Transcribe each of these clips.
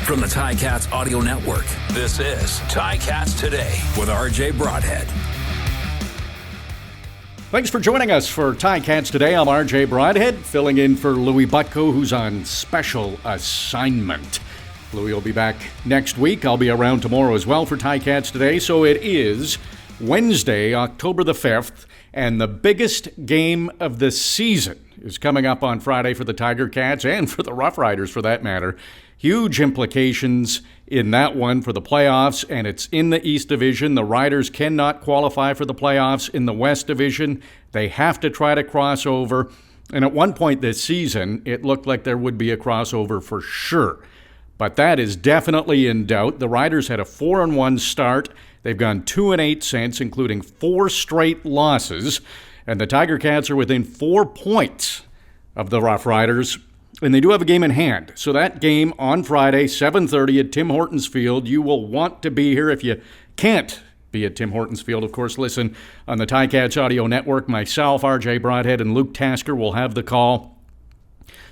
From the Ticats Audio Network, this is Ticats Today with RJ Boradhead. Thanks for joining us for Ticats Today. I'm RJ Boradhead, filling in for Louie Butko, who's on special assignment. Louie will be back next week. I'll be around tomorrow as well for Ticats Today. So it is Wednesday, October the 5th, and the biggest game of the season is coming up on Friday for the Tiger Cats and for the Rough Riders, for that matter. Huge implications in that one for the playoffs, and it's in the East Division. The Riders cannot qualify for the playoffs in the West Division. They have to try to cross over. And at one point this season, it looked like there would be a crossover for sure. But that is definitely in doubt. The Riders had a 4-1 start. They've gone 2-8 since, including 4 straight losses. And the Tiger Cats are within 4 points of the Rough Riders. And they do have a game in hand. So that game on Friday, 7:30 at Tim Hortons Field. You will want to be here. If you can't be at Tim Hortons Field, of course, listen on the Ticats Audio Network. Myself, RJ Boradhead, and Luke Tasker will have the call.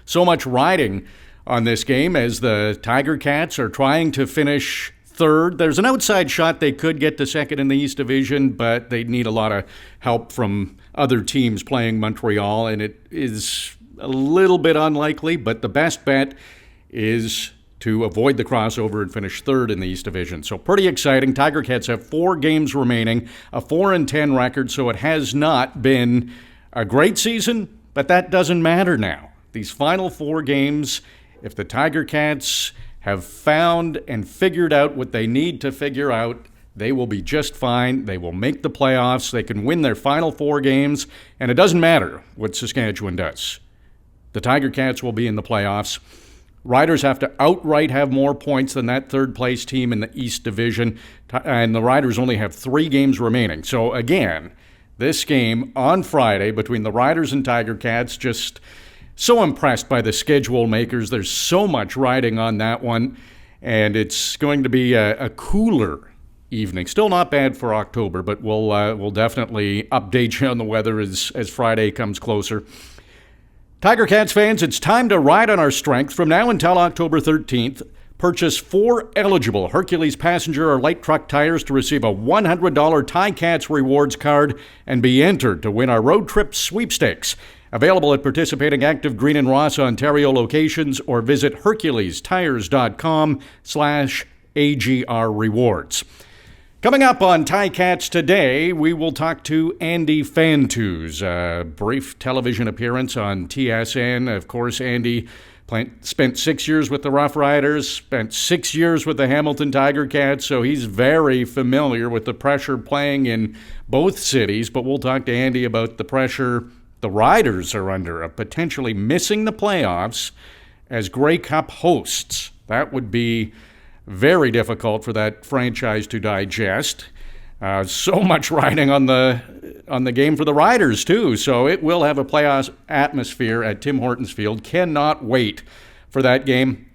So much riding on this game as the Tiger Cats are trying to finish third. There's an outside shot they could get to second in the East Division, but they need a lot of help from other teams playing Montreal, and it is a little bit unlikely, but the best bet is to avoid the crossover and finish third in the East Division. So pretty exciting. Tiger Cats have 4 games remaining, a 4-10 record, so it has not been a great season, but that doesn't matter now. These final 4 games, if the Tiger Cats have found and figured out what they need to figure out, they will be just fine. They will make the playoffs. They can win their final 4 games, and it doesn't matter what Saskatchewan does. The Tiger Cats will be in the playoffs. Riders have to outright have more points than that third-place team in the East Division, and the Riders only have 3 games remaining. So, again, this game on Friday between the Riders and Tiger Cats, just so impressed by the schedule makers. There's so much riding on that one, and it's going to be a cooler evening. Still not bad for October, but we'll definitely update you on the weather as Friday comes closer. Tiger Cats fans, it's time to ride on our strength. From now until October 13th, purchase 4 eligible Hercules passenger or light truck tires to receive a $100 Ticats rewards card and be entered to win our road trip sweepstakes. Available at participating Active Green and Ross Ontario locations or visit HerculesTires.com/AGR rewards. Coming up on Ticats Today, we will talk to Andy Fantuz. A brief television appearance on TSN. Of course, Andy spent 6 years with the Rough Riders, spent 6 years with the Hamilton Tiger Cats, so he's very familiar with the pressure playing in both cities. But we'll talk to Andy about the pressure the Riders are under of potentially missing the playoffs as Grey Cup hosts. That would be very difficult for that franchise to digest. So much riding on the game for the Riders, too. So it will have a playoff atmosphere at Tim Hortons Field. Cannot wait for that game.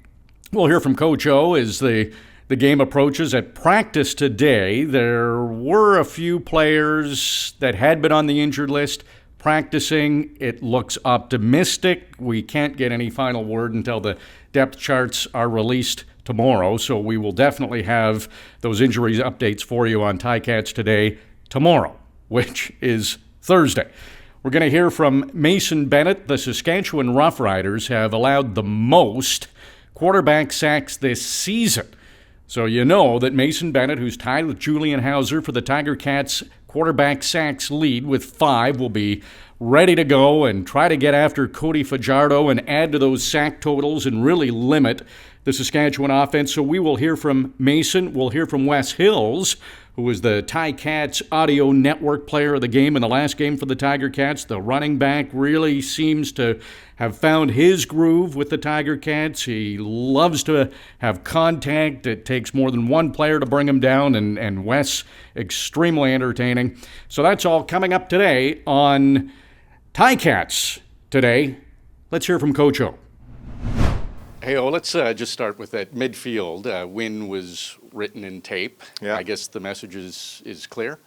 We'll hear from Coach O as the game approaches. At practice today, there were a few players that had been on the injured list practicing. It looks optimistic. We can't get any final word until the depth charts are released tomorrow, so we will definitely have those injuries updates for you on Ticats Today tomorrow, which is Thursday. We're going to hear from Mason Bennet. The Saskatchewan Rough Riders have allowed the most quarterback sacks this season. So you know that Mason Bennet, who's tied with Julian Hauser for the Tiger Cats quarterback sacks lead with 5, will be ready to go and try to get after Cody Fajardo and add to those sack totals and really limit the Saskatchewan offense. So we will hear from Mason. We'll hear from Wes Hills, who was the Ticats Audio Network player of the game in the last game for the Tiger Cats. The running back really seems to have found his groove with the Tiger Cats. He loves to have contact. It takes more than one player to bring him down, and Wes, extremely entertaining. So that's all coming up today on Ticats Today. Let's hear from Coach O. Hey, let's just start with that midfield. Win was written in tape. Yeah. I guess the message is clear.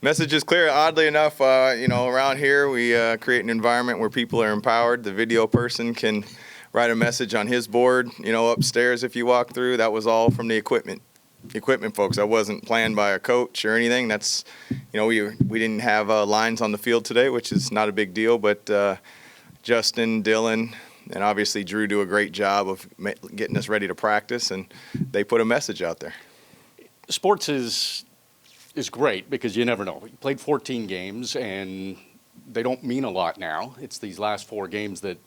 Message is clear. Oddly enough, around here we create an environment where people are empowered. The video person can write a message on his board, upstairs if you walk through. That was all from the equipment folks. That wasn't planned by a coach or anything. That's, we didn't have lines on the field today, which is not a big deal, but Justin, Dylan, and obviously Drew do a great job of getting us ready to practice, and they put a message out there. Sports is great because you never know. We played 14 games, and they don't mean a lot now. It's these last 4 games that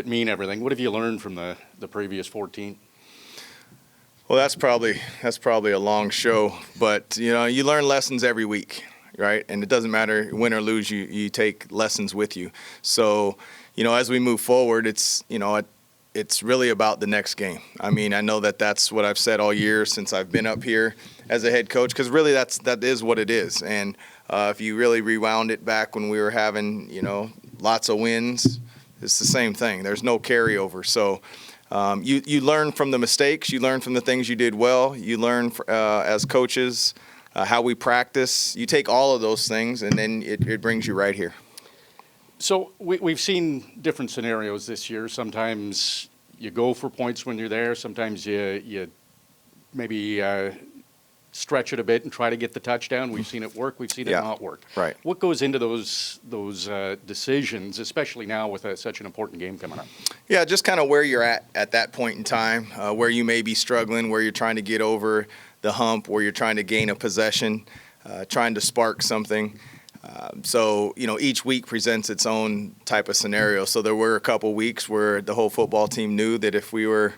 mean everything. What have you learned from the previous 14? Well, that's probably a long show, but you learn lessons every week, right? And it doesn't matter win or lose, you take lessons with you. So, as we move forward, it's really about the next game. I mean, I know that's what I've said all year since I've been up here as a head coach, because really that is what it is. And if you really rewound it back when we were having, lots of wins, it's the same thing. There's no carryover. So you learn from the mistakes. You learn from the things you did well. You learn as coaches how we practice. You take all of those things, and then it brings you right here. So we've seen different scenarios this year. Sometimes you go for points when you're there. Sometimes you maybe stretch it a bit and try to get the touchdown. We've seen it work. We've seen it not work. Right. What goes into those decisions, especially now with such an important game coming up? Yeah, just kind of where you're at that point in time, where you may be struggling, where you're trying to get over the hump, where you're trying to gain a possession, trying to spark something. So, each week presents its own type of scenario. So there were a couple weeks where the whole football team knew that if we were,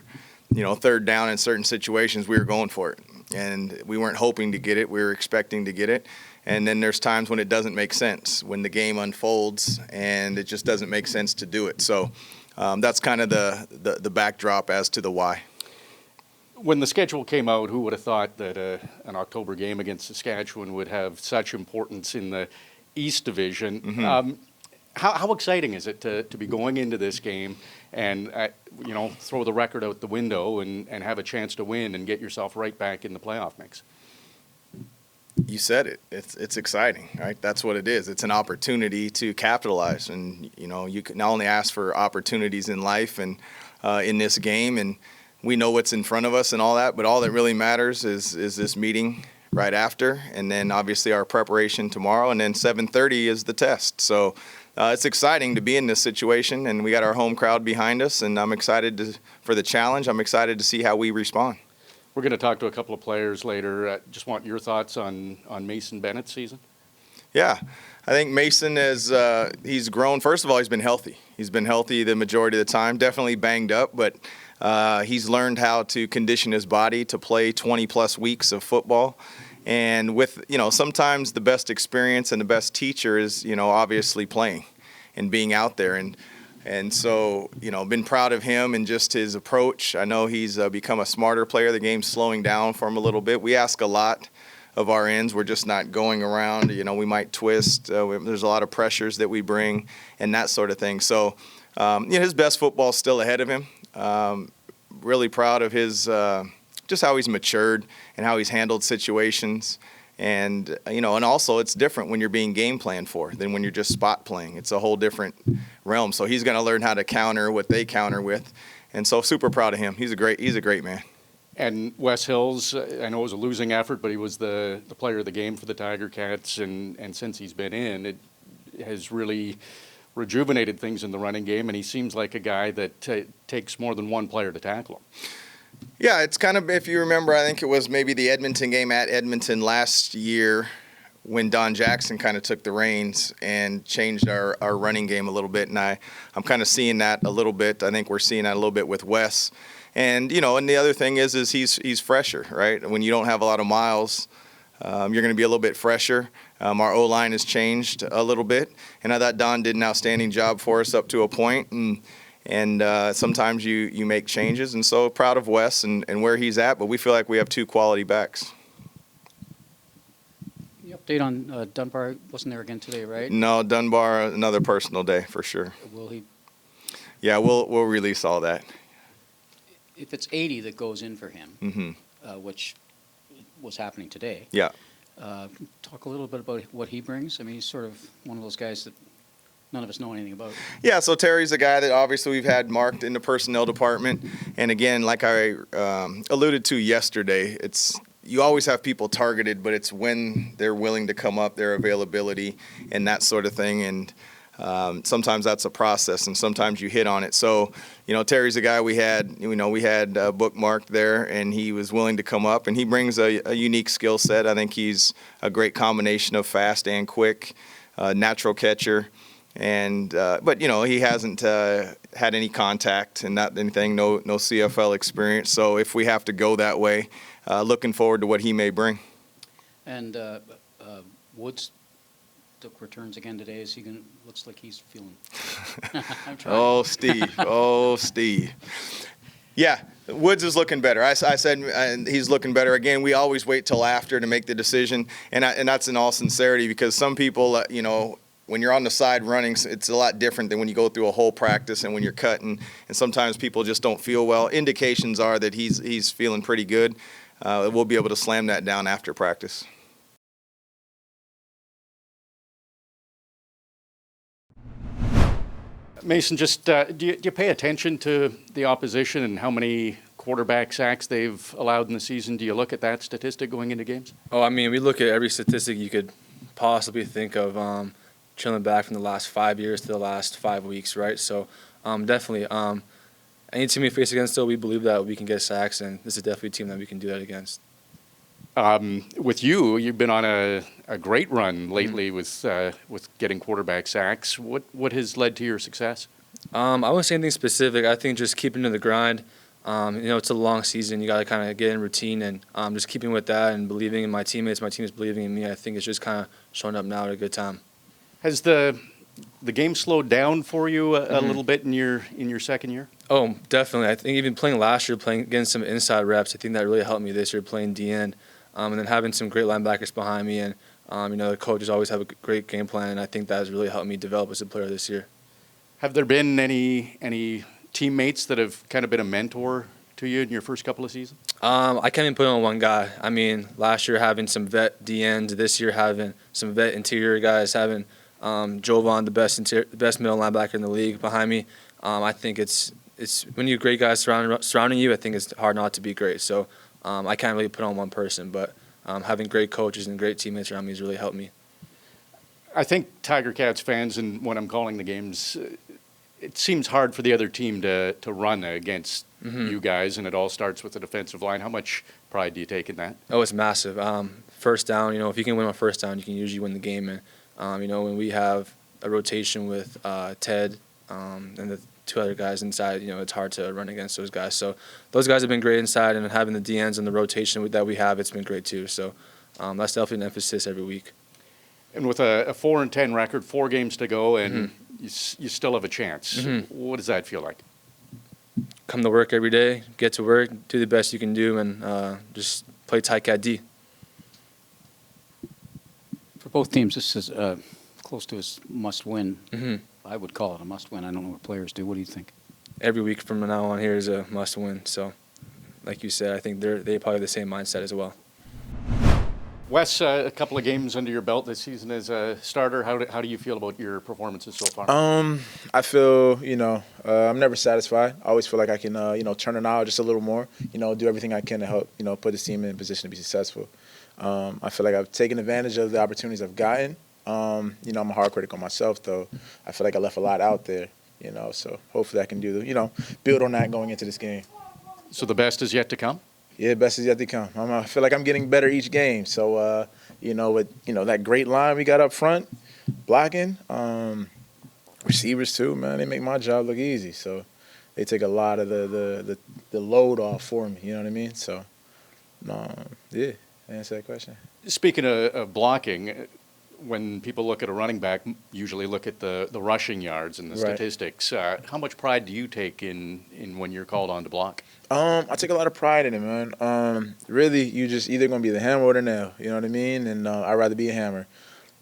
third down in certain situations, we were going for it. And we weren't hoping to get it. We were expecting to get it. And then there's times when it doesn't make sense, when the game unfolds and it just doesn't make sense to do it. So that's kind of the backdrop as to the why. When the schedule came out, who would have thought that an October game against Saskatchewan would have such importance in the East Division? Mm-hmm. How exciting is it to be going into this game and throw the record out the window and have a chance to win and get yourself right back in the playoff mix? You said it. It's exciting, right? That's what it is. It's an opportunity to capitalize, and you can not only ask for opportunities in life and in this game, and we know what's in front of us and all that, but all that really matters is this meeting right after, and then obviously our preparation tomorrow, and then 7:30 is the test. So it's exciting to be in this situation, and we got our home crowd behind us, and I'm excited for the challenge. I'm excited to see how we respond. We're going to talk to a couple of players later. Just want your thoughts on Mason Bennett's season. Yeah, I think Mason he's grown. First of all, he's been healthy. He's been healthy the majority of the time, definitely banged up, but he's learned how to condition his body to play 20-plus weeks of football. And with, sometimes the best experience and the best teacher is, obviously playing and being out there. And so, been proud of him and just his approach. I know he's become a smarter player. The game's slowing down for him a little bit. We ask a lot of our ends. We're just not going around. We might twist. There's a lot of pressures that we bring and that sort of thing. So, his best football's still ahead of him. Really proud of his just how he's matured and how he's handled situations. And, and also it's different when you're being game planned for than when you're just spot playing. It's a whole different realm. So he's going to learn how to counter what they counter with. And so super proud of him. He's a great man. And Wes Hills, I know it was a losing effort, but he was the player of the game for the Tiger Cats. And since he's been in, it has really rejuvenated things in the running game. And he seems like a guy that takes more than one player to tackle him. Yeah, it's kind of, if you remember, I think it was maybe the Edmonton game at Edmonton last year when Don Jackson kind of took the reins and changed our running game a little bit. And I'm kind of seeing that a little bit. I think we're seeing that a little bit with Wes. And, and the other thing is he's fresher, right? When you don't have a lot of miles, you're going to be a little bit fresher. Our O-line has changed a little bit. And I thought Don did an outstanding job for us up to a point. And sometimes you make changes, and so proud of Wes and where he's at, but we feel like we have two quality backs. The update on Dunbar wasn't there again today, right? No, Dunbar, another personal day for sure. Will he? Yeah, we'll release all that. If it's 80 that goes in for him, which was happening today. Yeah. Talk a little bit about what he brings. I mean, he's sort of one of those guys that none of us know anything about. Yeah, so Terry's a guy that obviously we've had marked in the personnel department. And again, like I alluded to yesterday, you always have people targeted, but it's when they're willing to come up, their availability, and that sort of thing. And sometimes that's a process, and sometimes you hit on it. So, Terry's a guy we had bookmarked there, and he was willing to come up, and he brings a unique skill set. I think he's a great combination of fast and quick, natural catcher. And but he hasn't had any contact and not anything, no CFL experience. So if we have to go that way, looking forward to what he may bring. And Woods took returns again today. Is he going? Looks like he's feeling. I'm trying. Steve. Yeah, Woods is looking better. I said he's looking better. Again, we always wait till after to make the decision, and that's in all sincerity, because some people, when you're on the side running, it's a lot different than when you go through a whole practice and when you're cutting, and sometimes people just don't feel well. Indications are that he's feeling pretty good. We'll be able to slam that down after practice. Mason, just do you pay attention to the opposition and how many quarterback sacks they've allowed in the season? Do you look at that statistic going into games? Oh, I mean, we look at every statistic you could possibly think of, trailing back from the last 5 years to the last 5 weeks, right? So definitely, any team we face against, though, we believe that we can get sacks, and this is definitely a team that we can do that against. With you've been on a great run lately with getting quarterback sacks. What has led to your success? I wouldn't say anything specific. I think just keeping to the grind. It's a long season. You got to kind of get in routine, and just keeping with that and believing in my teammates. My team is believing in me. I think it's just kind of showing up now at a good time. Has the game slowed down for you a little bit in your second year? Oh, definitely. I think even playing last year, getting some inside reps, I think that really helped me this year playing D-end. And then having some great linebackers behind me, and the coaches always have a great game plan, and I think that has really helped me develop as a player this year. Have there been any teammates that have kind of been a mentor to you in your first couple of seasons? I can't even put it on one guy. I mean, last year having some vet D-ends, this year having some vet interior guys, having Jovan, the best middle linebacker in the league, behind me. I think it's when you have great guys surrounding you, I think it's hard not to be great. So I can't really put on one person, but having great coaches and great teammates around me has really helped me. I think Tiger Cats fans, and when I'm calling the games, it seems hard for the other team to run against you guys, and it all starts with the defensive line. How much pride do you take in that? Oh, it's massive. First down, if you can win on first down, you can usually win the game. And when we have a rotation with Ted and the two other guys inside, it's hard to run against those guys. So those guys have been great inside, and having the DNs and the rotation that we have, it's been great too. So that's definitely an emphasis every week. And with a 4-10 record, 4 games to go, and you still have a chance. What does that feel like? Come to work every day, get to work, do the best you can do, and just play Ticat D. For both teams, this is close to a must-win. I would call it a must-win. I don't know what players do. What do you think? Every week from now on here is a must-win. So, like you said, I think they probably have the same mindset as well. Wes, a couple of games under your belt this season as a starter. How do you feel about your performances so far? I feel, I'm never satisfied. I always feel like I can, turn it out just a little more, do everything I can to help, put this team in a position to be successful. I feel like I've taken advantage of the opportunities I've gotten. I'm a hard critic on myself, though. I feel like I left a lot out there, so hopefully I can build on that going into this game. So the best is yet to come? Yeah, best is yet to come. I feel like I'm getting better each game. So, with that great line we got up front, blocking, receivers too, man, they make my job look easy. So they take a lot of the load off for me, you know what I mean? So, yeah, answer that question. Speaking of blocking, when people look at a running back, usually look at the rushing yards and the statistics. How much pride do you take in when you're called on to block? I take a lot of pride in it, man. Really, you just either going to be the hammer or the nail, you know what I mean? And I'd rather be a hammer.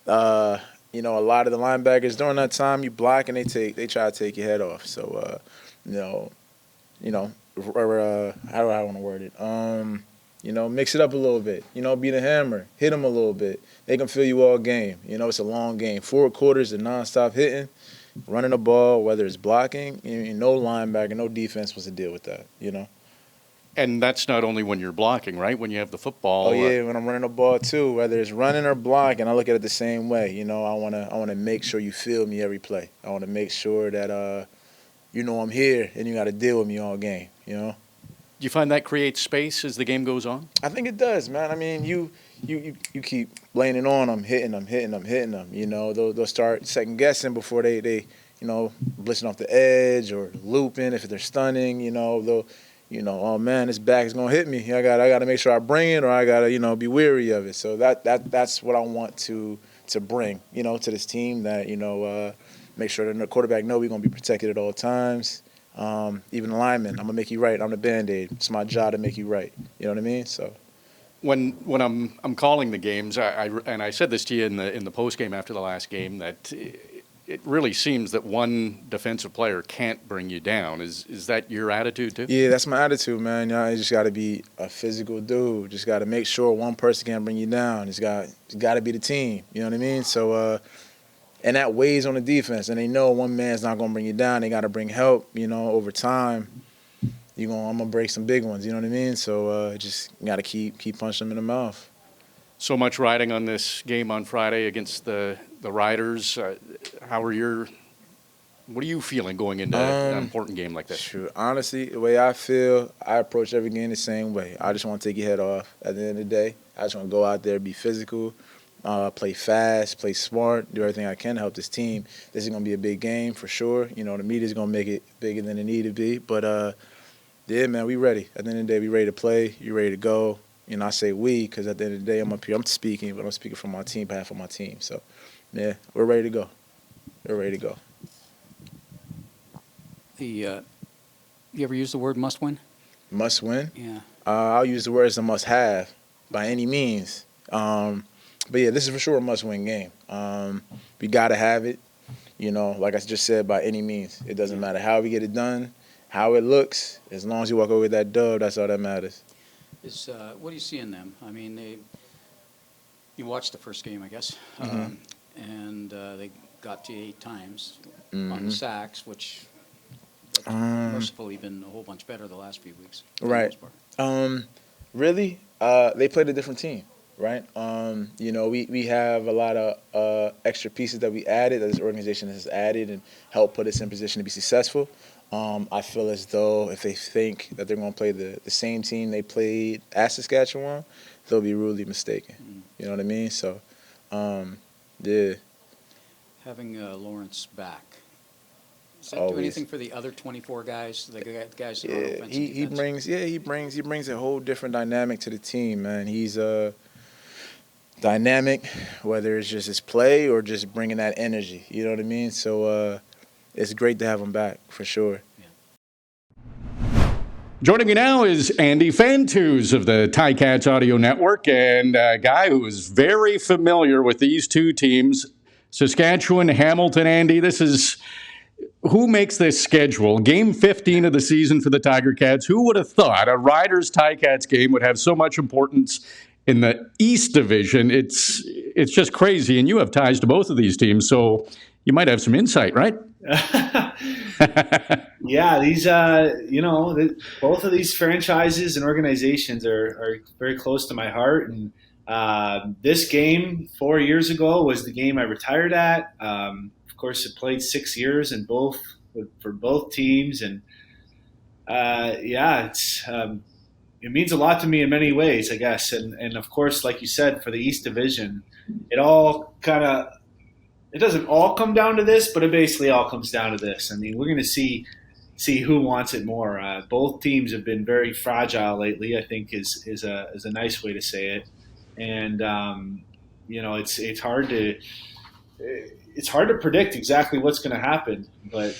A lot of the linebackers during that time, you block and they try to take your head off. So, how do I want to word it? Mix it up a little bit. Be the hammer. Hit them a little bit. They can feel you all game. It's a long game. 4 quarters of nonstop hitting. running the ball, whether it's blocking, no linebacker, no defense wants to deal with that, And that's not only when you're blocking, right? When you have the football. Oh yeah, when I'm running the ball too, whether it's running or blocking, I look at it the same way. I wanna make sure you feel me every play. I wanna make sure that I'm here and you got to deal with me all game. Do you find that creates space as the game goes on? I think it does, man. I mean, you keep laying it on them, hitting them. They'll start second guessing before they blitzing off the edge or looping if they're stunning. They'll. Oh man, this back is gonna hit me. I got to make sure I bring it, or I got to, be weary of it. So that's what I want to bring, to this team. That make sure that the quarterback know we're gonna be protected at all times. Even the lineman, I'm gonna make you right. I'm the Band-Aid. It's my job to make you right. You know what I mean? So when I'm calling the games, I said this to you in the post game after the last game that it really seems that one defensive player can't bring you down. Is that your attitude too? Yeah, that's my attitude, man. You just got to be a physical dude. Just got to make sure one person can't bring you down. It's got to be the team. You know what I mean? So, and that weighs on the defense. And they know one man's not going to bring you down. They got to bring help. Over time, I'm going to break some big ones. You know what I mean? So just got to keep punching them in the mouth. So much riding on this game on Friday against the Riders. What are you feeling going into an important game like this? Sure. Honestly, the way I feel, I approach every game the same way. I just want to take your head off at the end of the day. I just want to go out there, be physical, play fast, play smart, do everything I can to help this team. This is going to be a big game for sure. The media's going to make it bigger than it need to be. But, yeah, man, we ready. At the end of the day, we ready to play. You ready to go. I say we because at the end of the day, I'm up here. I'm speaking, but I'm speaking for my team, behalf of my team. So, yeah, we're ready to go. We're ready to go. You ever use the word must win? Must win? Yeah. I'll use the word as a must have by any means. But, yeah, this is for sure a must win game. We got to have it, like I just said, by any means. It doesn't matter how we get it done, how it looks. As long as you walk away with that dub, that's all that matters. What do you see in them? I mean, you watched the first game, I guess, and they got to 8 times on the sacks, which mercifully been a whole bunch better the last few weeks. Right. Really, they played a different team, right? We have a lot of extra pieces that we added, that this organization has added and helped put us in position to be successful. I feel as though if they think that they're going to play the same team they played at Saskatchewan, they'll be rudely mistaken. You know what I mean? So, yeah. Having Lawrence back, does that Always. do anything for the other 24 guys, the guys that are Yeah, offensive he brings a whole different dynamic to the team, man. He's dynamic, whether it's just his play or just bringing that energy. You know what I mean? So, it's great to have him back, for sure. Joining me now is Andy Fantuz of the Ticats Audio Network, and a guy who is very familiar with these two teams, Saskatchewan, Hamilton. Andy, this is who makes this schedule? Game 15 of the season for the Tiger Cats. Who would have thought a Riders-Ticats game would have so much importance in the East Division? It's just crazy, and you have ties to both of these teams, so you might have some insight, right? Yeah, these both of these franchises and organizations are very close to my heart, and this game 4 years ago was the game I retired at. Of course, it played 6 years in for both teams, and it means a lot to me in many ways, I guess. And of course, like you said, for the East Division, it doesn't all come down to this, but it basically all comes down to this. I mean, we're going to see who wants it more. Both teams have been very fragile lately, I think is a nice way to say it. And it's hard to predict exactly what's going to happen, but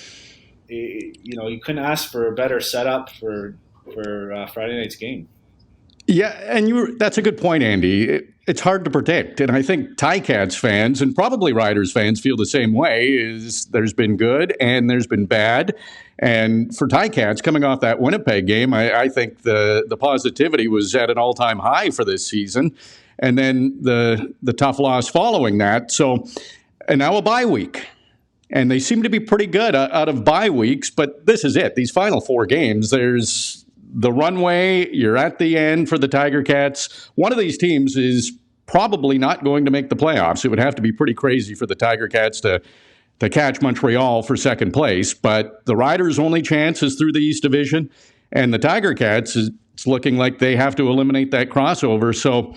you couldn't ask for a better setup for Friday night's game. Yeah, and that's a good point, Andy. It's hard to predict, and I think Ticats fans and probably Riders fans feel the same way. There's been good and there's been bad, and for Ticats coming off that Winnipeg game, I think the positivity was at an all-time high for this season, and then the tough loss following that. So, and now a bye week. And they seem to be pretty good out of bye weeks, but this is it. These final 4 games, there's the runway, you're at the end for the Tiger Cats. One of these teams is probably not going to make the playoffs. It would have to be pretty crazy for the Tiger Cats to catch Montreal for second place. But the Riders' only chance is through the East Division, and the Tiger Cats, it's looking like they have to eliminate that crossover. So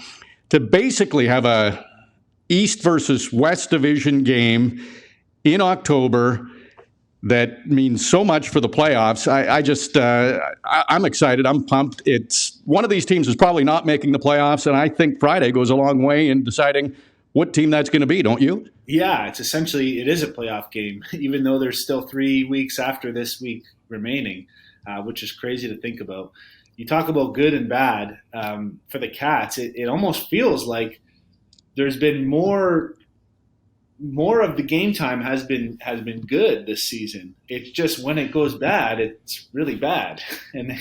to basically have a East versus West Division game in October, that means so much for the playoffs. I'm excited. I'm pumped. It's one of these teams is probably not making the playoffs, and I think Friday goes a long way in deciding what team that's going to be, don't you? Yeah, it is a playoff game, even though there's still 3 weeks after this week remaining, which is crazy to think about. You talk about good and bad for the Cats. It almost feels like there's been more of the game time has been good this season. It's just when it goes bad, it's really bad, and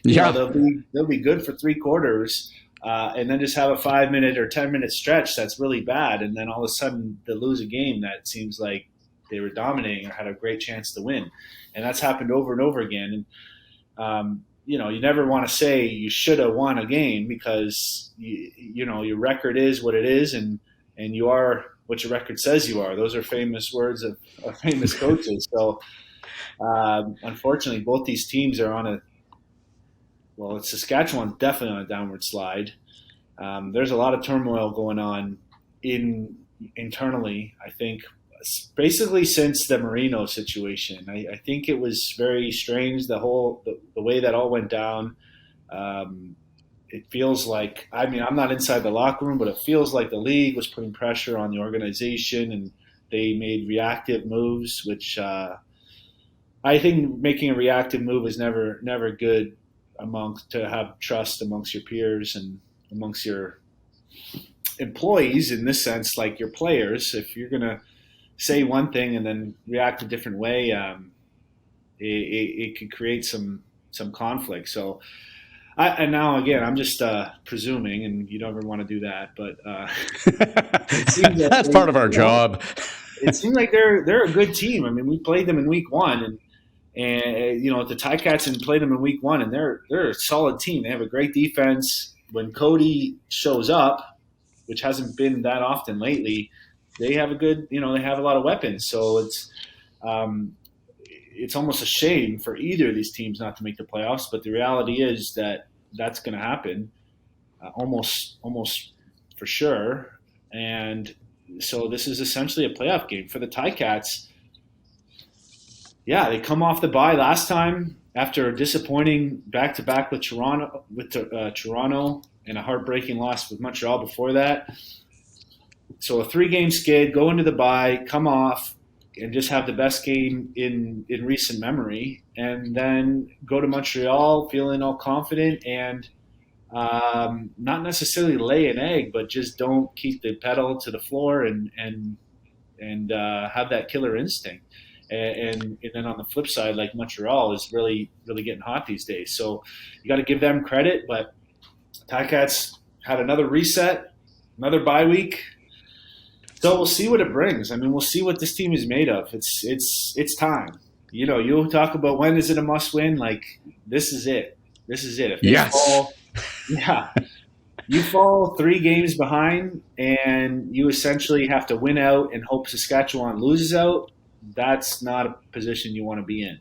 they'll be good for 3 quarters, and then just have a 5-minute or 10-minute stretch that's really bad, and then all of a sudden they lose a game that seems like they were dominating or had a great chance to win, and that's happened over and over again. And you never want to say you should have won a game because your record is what it is, and you are what your record says you are. Those are famous words of famous coaches. So, unfortunately, both these teams are Saskatchewan's definitely on a downward slide. There's a lot of turmoil going on internally, I think, basically since the Marino situation. I think it was very strange, the way that all went down. It feels like, I'm not inside the locker room, but it feels like the league was putting pressure on the organization, and they made reactive moves, which I think making a reactive move is never good to have trust amongst your peers and amongst your employees, in this sense, like your players. If you're going to say one thing and then react a different way, it could create some conflict. So, and now again, I'm just presuming, and you don't ever want to do that, but it seems that's part of our job. It seems like they're a good team. I mean, we played them in week 1, and the Ticats and played them in week 1, and they're a solid team. They have a great defense. When Cody shows up, which hasn't been that often lately, they have they have a lot of weapons. So it's almost a shame for either of these teams not to make the playoffs. But the reality is that that's going to happen almost for sure. And so this is essentially a playoff game for the Ticats. Yeah, they come off the bye last time after a disappointing back-to-back with Toronto, and a heartbreaking loss with Montreal before that. So a 3-game skid, go into the bye, come off, and just have the best game in recent memory, and then go to Montreal feeling all confident and not necessarily lay an egg, but just don't keep the pedal to the floor and have that killer instinct. And then on the flip side, like Montreal is really, really getting hot these days. So you got to give them credit, but Ticats had another reset, another bye week. So we'll see what it brings. I mean, we'll see what this team is made of. It's time. You'll talk about when is it a must win? Like, this is it. This is it. If you fall 3 games behind and you essentially have to win out and hope Saskatchewan loses out, that's not a position you want to be in.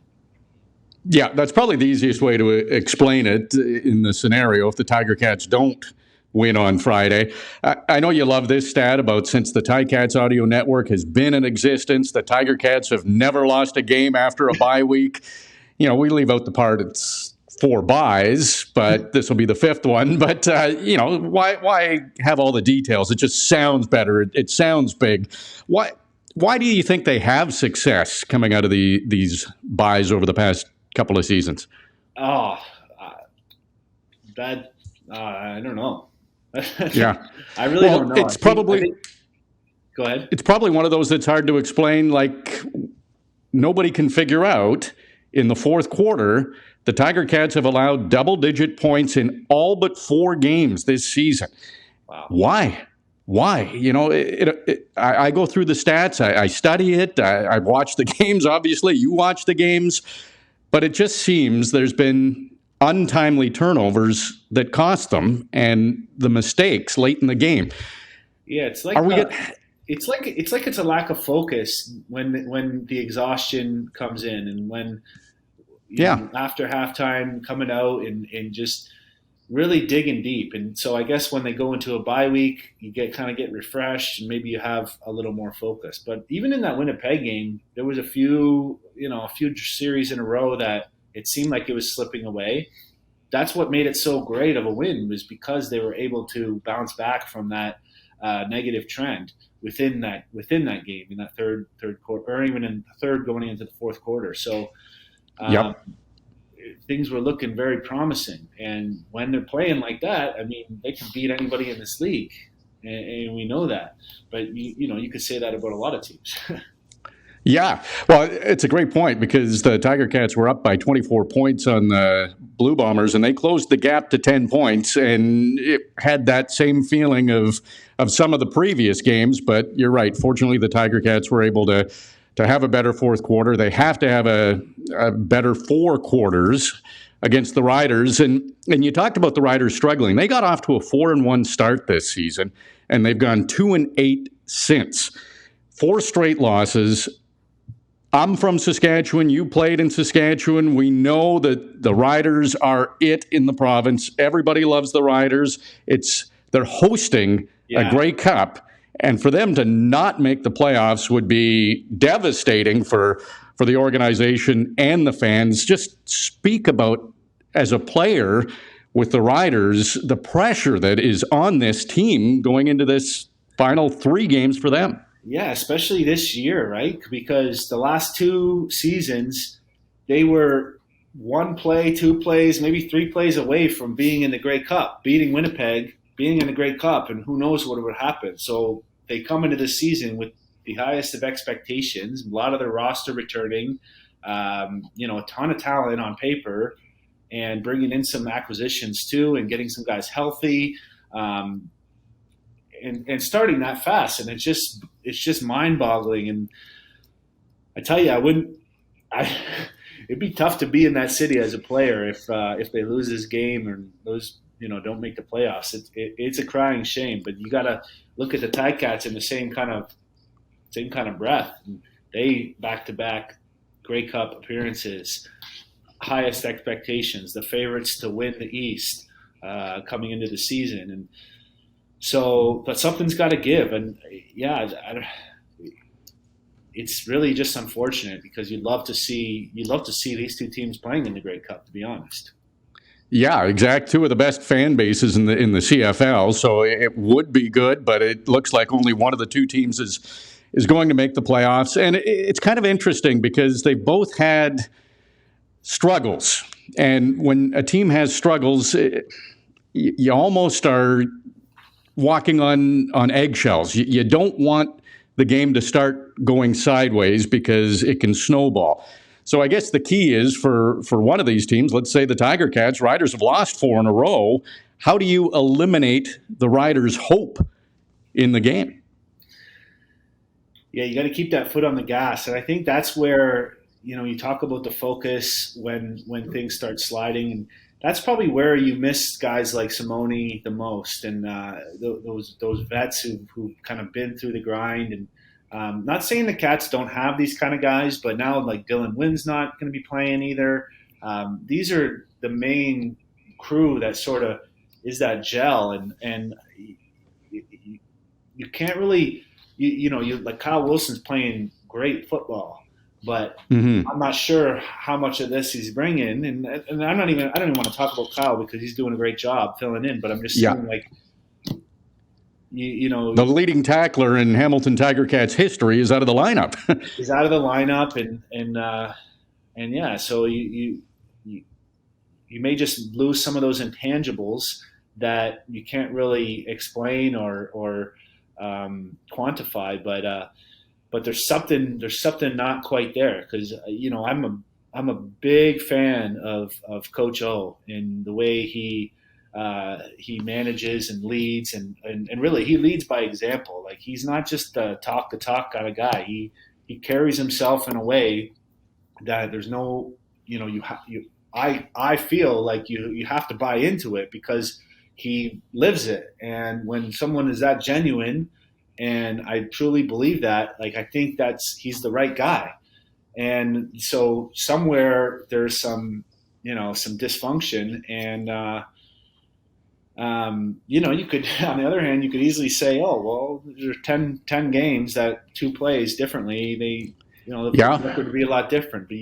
Yeah, that's probably the easiest way to explain it in the scenario if the Tiger Cats don't win on Friday. I know you love this stat about since the Ticats audio network has been in existence, the Tiger Cats have never lost a game after a bye week. We leave out the part it's 4 buys, but this will be the 5th one. But, why have all the details? It just sounds better. It sounds big. Why do you think they have success coming out of these buys over the past couple of seasons? I don't know. Yeah. I really don't know. It's probably go ahead. It's probably one of those that's hard to explain. Like, nobody can figure out in the 4th quarter, the Tiger Cats have allowed double-digit points in all but 4 games this season. Wow. Why? why? I go through the stats. I study it. I watch the games. Obviously, you watch the games. But it just seems there's been untimely turnovers that cost them, and the mistakes late in the game. Yeah, it's like it's a lack of focus when the exhaustion comes in, and when after halftime coming out and just really digging deep. And so I guess when they go into a bye week, you get refreshed, and maybe you have a little more focus. But even in that Winnipeg game, there was a few series in a row that it seemed like it was slipping away. That's what made it so great of a win, was because they were able to bounce back from that negative trend within that game, in that third quarter, or even in the third going into the fourth quarter. So things were looking very promising. And when they're playing like that, I mean, they can beat anybody in this league, and we know that. But you could say that about a lot of teams. Yeah, well, it's a great point, because the Tiger Cats were up by 24 points on the Blue Bombers, and they closed the gap to 10 points, and it had that same feeling of some of the previous games. But you're right. Fortunately, the Tiger Cats were able to have a better fourth quarter. They have to have a better four quarters against the Riders. And you talked about the Riders struggling. They got off to a 4-1 start this season, and they've gone 2-8 since. 4 straight losses. I'm from Saskatchewan. You played in Saskatchewan. We know that the Riders are it in the province. Everybody loves the Riders. They're hosting a Grey Cup, and for them to not make the playoffs would be devastating for the organization and the fans. Just speak about, as a player with the Riders, the pressure that is on this team going into this final 3 games for them. Yeah, especially this year, right? Because the last 2 seasons, they were 1 play, 2 plays, maybe 3 plays away from being in the Grey Cup, beating Winnipeg, being in the Grey Cup, and who knows what would happen. So they come into this season with the highest of expectations, a lot of their roster returning, a ton of talent on paper, and bringing in some acquisitions too, and getting some guys healthy. And starting that fast, and it's just mind-boggling. And I tell you, it'd be tough to be in that city as a player if they lose this game or don't make the playoffs. It's a crying shame. But you got to look at the Ticats in the same kind of breath. They back-to-back Grey Cup appearances, highest expectations, the favorites to win the East coming into the season. And so, but something's got to give, and it's really just unfortunate, because you'd love to see these 2 teams playing in the Grey Cup, to be honest. Yeah, exact. 2 of the best fan bases in the CFL, so it would be good, but it looks like only one of the 2 teams is going to make the playoffs, and it's kind of interesting because they've both had struggles, and when a team has struggles, you almost are walking on eggshells. You don't want the game to start going sideways, because it can snowball. So I guess the key is for one of these teams, let's say the Tiger Cats, Riders have lost 4 in a row. How do you eliminate the Riders' hope in the game? Yeah, you got to keep that foot on the gas. And I think that's where, you talk about the focus when things start sliding, and that's probably where you miss guys like Simone the most, and those vets who've kind of been through the grind. And not saying the Cats don't have these kind of guys, but now like Dylan Wynn's not going to be playing either. These are the main crew that sort of is that gel, and you can't really like Kyle Wilson's playing great football. But I'm not sure how much of this he's bringing, and I don't even want to talk about Kyle, because he's doing a great job filling in. But I'm just saying, like, the leading tackler in Hamilton Tiger Cats history is out of the lineup. He's out of the lineup, and yeah, so you may just lose some of those intangibles that you can't really explain or quantify, but there's something not quite there, because I'm a big fan of Coach O and the way he he manages and leads, and really he leads by example. Like, he's not just a talk the talk kind of guy. He carries himself in a way that there's no, I feel like you have to buy into it because he lives it. And when someone is that genuine, and I truly believe that, like, I think he's the right guy. And so somewhere there's some dysfunction, and you could, on the other hand, you could easily say, oh, well, there's 10 games that 2 plays differently. The record would be a lot different. But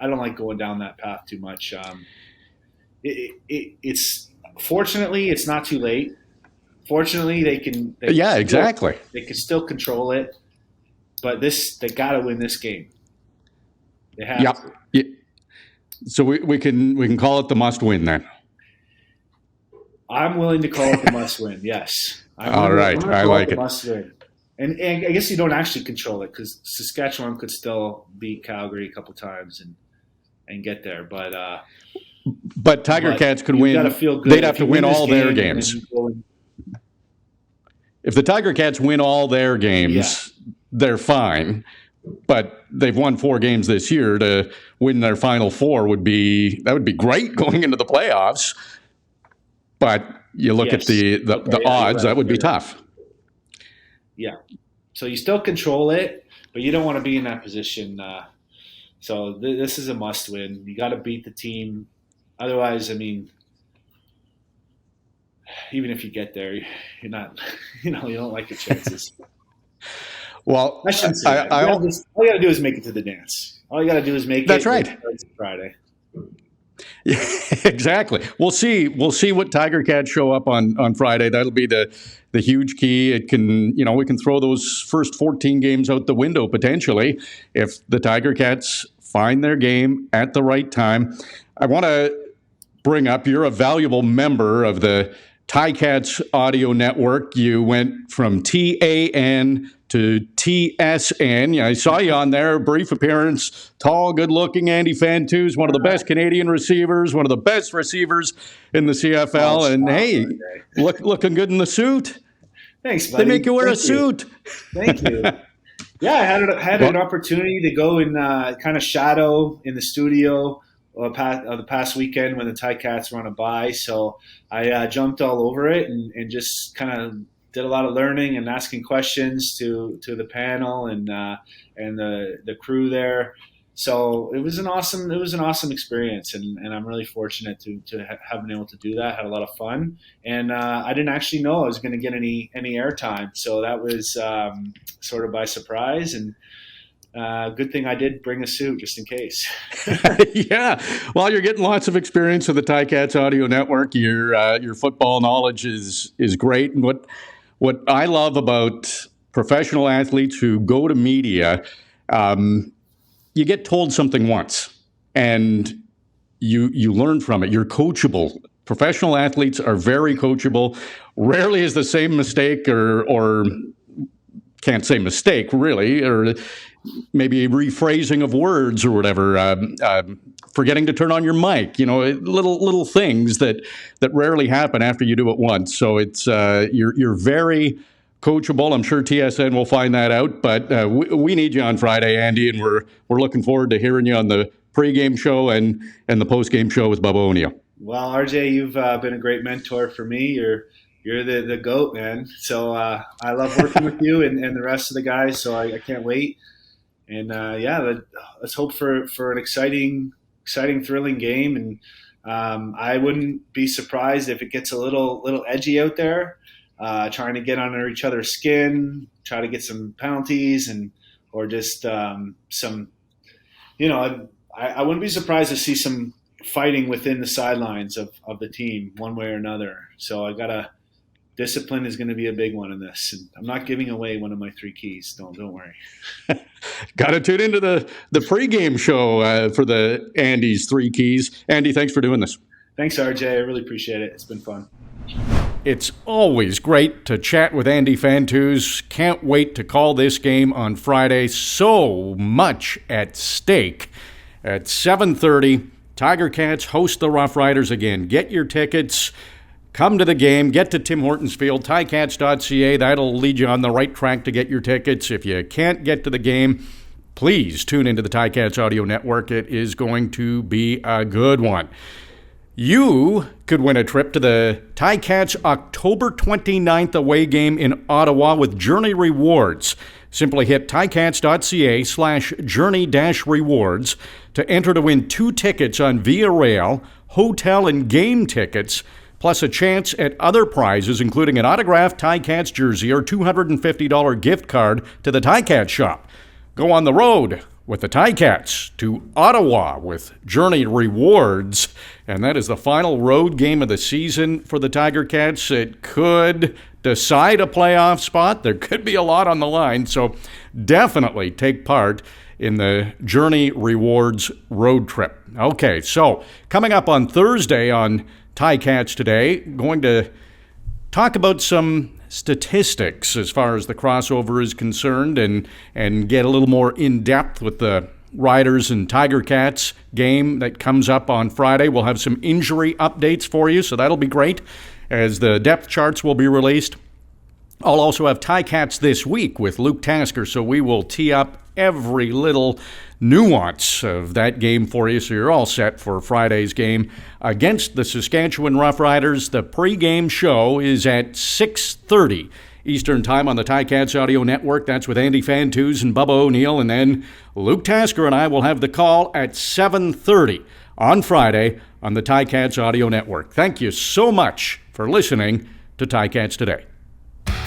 I don't like going down that path too much. It's fortunately it's not too late. Fortunately, they can still control it. But they got to win this game. They have to. Yeah. So we can call it the must win then. I'm willing to call it the must win. Yes. All right. I like it. Must win. And I guess you don't actually control it because Saskatchewan could still beat Calgary a couple times and get there. But Tiger Cats could win. They'd have to win all their games. If the Tiger Cats win all their games, they're fine. But they've won 4 games this year. To win their final 4 would be great going into the playoffs. But you look at the odds, that would be tough. Yeah. So you still control it, but you don't want to be in that position. So this is a must win. You got to beat the team. Otherwise, I mean, even if you get there, you're not, you don't like your chances. Well, I shouldn't say that. All you got to do is make it to the dance. All you got to do is make it. That's right. Friday. Yeah, exactly. We'll see what Tiger Cats show up on Friday. That'll be the huge key. It can, we can throw those first 14 games out the window potentially if the Tiger Cats find their game at the right time. I want to bring up, you're a valuable member of the Ticats audio network. You went from TAN to TSN. I saw you on there, brief appearance, tall, good-looking Andy Fantuz, one of the best Canadian receivers, one of the best receivers in the CFL. And hey, looking good in the suit. Thanks, buddy. They make you wear a suit. Thank you. Yeah, I had an opportunity to go and kind of shadow in the studio the past weekend when the Ticats were on a bye. So I jumped all over it and just kind of did a lot of learning and asking questions to the panel and the crew there. So it was an awesome experience, and I'm really fortunate to have been able to do that. Had a lot of fun, and I didn't actually know I was going to get any airtime, so that was sort of by surprise. And good thing I did bring a suit just in case. Yeah, well, you're getting lots of experience with the Ticats Audio Network. Your football knowledge is great, and what I love about professional athletes who go to media, you get told something once, and you learn from it. You're coachable. Professional athletes are very coachable. Rarely is the same mistake or can't say mistake, really, or maybe a rephrasing of words or whatever, forgetting to turn on your mic, little things that rarely happen after you do it once. So it's you're very coachable. I'm sure TSN will find that out, but we need you on Friday, Andy, and we're looking forward to hearing you on the pregame show and the postgame show with Bubba O'Neill. Well, RJ, you've been a great mentor for me. You're the GOAT, man. So I love working with you and the rest of the guys, so I can't wait. And let's hope for an exciting, thrilling game. And I wouldn't be surprised if it gets a little edgy out there, trying to get under each other's skin, try to get some penalties or just some. I wouldn't be surprised to see some fighting within the sidelines of the team, one way or another. So discipline is going to be a big one in this. And I'm not giving away one of my 3 keys. Don't worry. Got to tune into the pregame show for the Andy's 3 keys. Andy, thanks for doing this. Thanks, RJ. I really appreciate it. It's been fun. It's always great to chat with Andy Fantuz. Can't wait to call this game on Friday. So much at stake. At 7:30, Tiger Cats host the Rough Riders again. Get your tickets. Come to the game. Get to Tim Hortons Field, ticats.ca. That'll lead you on the right track to get your tickets. If you can't get to the game, please tune into the Ticats Audio Network. It is going to be a good one. You could win a trip to the Ticats October 29th away game in Ottawa with Journey Rewards. Simply hit ticats.ca/journey-rewards to enter to win 2 tickets on Via Rail, hotel and game tickets, plus a chance at other prizes, including an autographed Ticats jersey or $250 gift card to the Ticats shop. Go on the road with the Ticats to Ottawa with Journey Rewards. And that is the final road game of the season for the Tiger Cats. It could decide a playoff spot. There could be a lot on the line. So definitely take part in the Journey Rewards road trip. Okay, so coming up on Thursday on Ticats Today, going to talk about some statistics as far as the crossover is concerned and get a little more in-depth with the Riders and Tiger Cats game that comes up on Friday. We'll have some injury updates for you, so that'll be great as the depth charts will be released. I'll also have Ticats This Week with Luke Tasker, so we will tee up every little nuance of that game for you, so you're all set for Friday's game against the Saskatchewan Roughriders. The pregame show is at 6:30 Eastern Time on the Ticats Audio Network. That's with Andy Fantuz and Bubba O'Neill, and then Luke Tasker and I will have the call at 7:30 on Friday on the Ticats Audio Network. Thank you so much for listening to Ticats Today.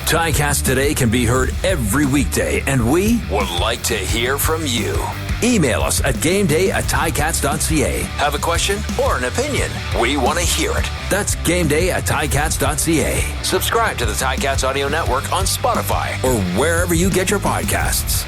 Ticats Today can be heard every weekday, and we would like to hear from you. Email us at gameday@ticats.ca. Have a question or an opinion? We want to hear it. That's gameday@ticats.ca. Subscribe to the Ticats Audio Network on Spotify or wherever you get your podcasts.